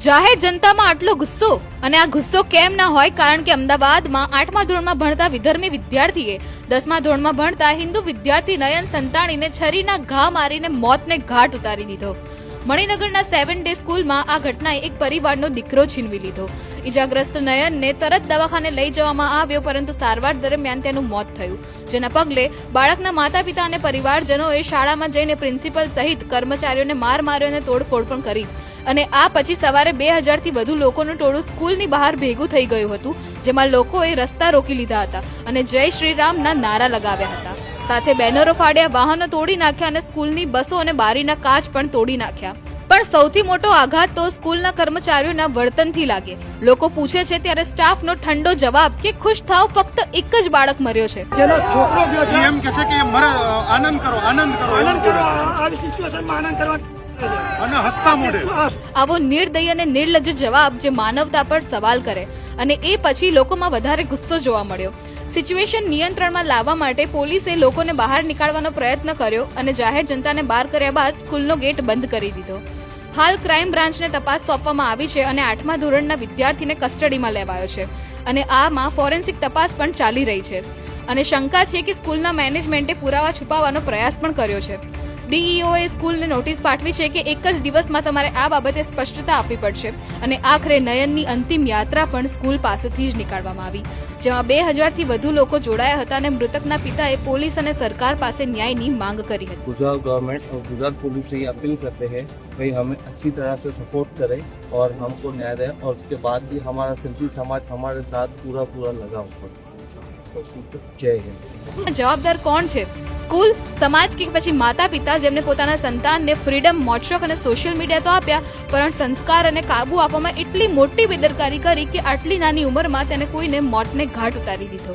જાહેર જનતામાં આટલો ગુસ્સો, અને આ ગુસ્સો કેમ ના હોય? કારણ કે અમદાવાદમાં 8મા ધોરણમાં ભણતા વિધર્મી વિદ્યાર્થીએ 10મા ધોરણમાં ભણતા હિન્દુ વિદ્યાર્થી નયન સંતાણીને છરીના ઘા મારીને મોતને ઘાટ ઉતારી દીધો. મણિનગરના 7 ડે સ્કૂલમાં આ ઘટનાએ એક પરિવારનો દીકરો છીનવી લીધો. ઈજાગ્રસ્ત નયનને તરત દવાખાને લઈ જવામાં આવ્યો, પરંતુ સારવાર દરમિયાન તેનું મોત થયું, જેના પગલે બાળકના માતા પિતા અને પરિવારજનોએ શાળામાં જઈને પ્રિન્સિપલ સહિત કર્મચારીઓને માર માર્યો અને તોડફોડ પણ કરી. અને આ પછી સવારે 2000થી વધુ લોકોનું ટોળું સ્કૂલની બહાર ભેગું થઈ ગયું હતું, જેમાં લોકોએ રસ્તા રોકી લીધા હતા અને જય શ્રી રામના નારા લગાવ્યા હતા. સાથે બેનરો ફાડ્યા, વાહનો તોડી નાખ્યા અને સ્કૂલની બસો અને બારીના કાચ પણ તોડી નાખ્યા. પણ સૌથી મોટો આઘાત તો સ્કૂલના કર્મચારીઓના વર્તનથી લાગે. લોકો પૂછે છે ત્યારે સ્ટાફનો ઠંડો જવાબ કે ખુશ થાવ, ફક્ત એક જ બાળક મર્યો છે. જેનો છોકરો ગયો છે એમ કહે છે કે આનંદ કરો આવી સિચ્યુએશનમાં આનંદ કરવા અને હસતા મોઢે. આવો નિર્દય અને નિર્લજ્જ જવાબ જે માનવતા પર સવાલ કરે, અને એ પછી લોકોમાં વધારે ગુસ્સો જોવા મળ્યો. સિચ્યુએશન નિયંત્રણમાં લાવવા માટે પોલીસે લોકોને બહાર નીકાળવાનો પ્રયત્ન કર્યો અને જાહેર જનતાને બહાર કર્યા બાદ સ્કૂલનો ગેટ બંધ કરી દીધો. હાલ ક્રાઇમ બ્રાન્ચને તપાસ સોંપવામાં આવી છે અને 8મા ધોરણના વિદ્યાર્થીને કસ્ટડીમાં લેવાયો છે અને આમાં ફોરેન્સિક તપાસ પણ ચાલી રહી છે. અને શંકા છે કે સ્કૂલના મેનેજમેન્ટે પુરાવા છુપાવવાનો પ્રયાસ પણ કર્યો છે. ડીઈઓએ સ્કૂલને નોટિસ પાઠવી છે કે એક જ દિવસમાં તમારે આ બાબતે સ્પષ્ટતા આપવી પડશે. અને આખરે નયનની અંતિમ યાત્રા પણ સ્કૂલ પાસેથી જ નીકાળવામાં આવી, જેમાં 2000થી વધુ લોકો જોડાયા હતા અને મૃતકના પિતાએ પોલીસ અને સરકાર પાસે ન્યાયની માંગ કરી હતી. गुजरात गवर्नमेंट और गुजरात पुलिस से ये अपील करते हैं भाई हमें अच्छी तरह से सपोर्ट करे और हमको न्याय दे, और उसके बाद भी हमारा सिंधी समाज हमारे साथ पूरा लगा हुआ है. जय हिंद. જવાબદાર કોણ છે? સ્કૂલ, સમાજ કે પછી માતા પિતા, જેમને પોતાના સંતાનને ફ્રીડમ, મોજશોખ અને સોશિયલ મીડિયા તો આપ્યા, પરંતુ સંસ્કાર અને કાબુ આપવામાં એટલી મોટી બેદરકારી કરી કે આટલી નાની ઉંમરમાં તેને કોઈને મોતને ઘાટ ઉતારી દીધો.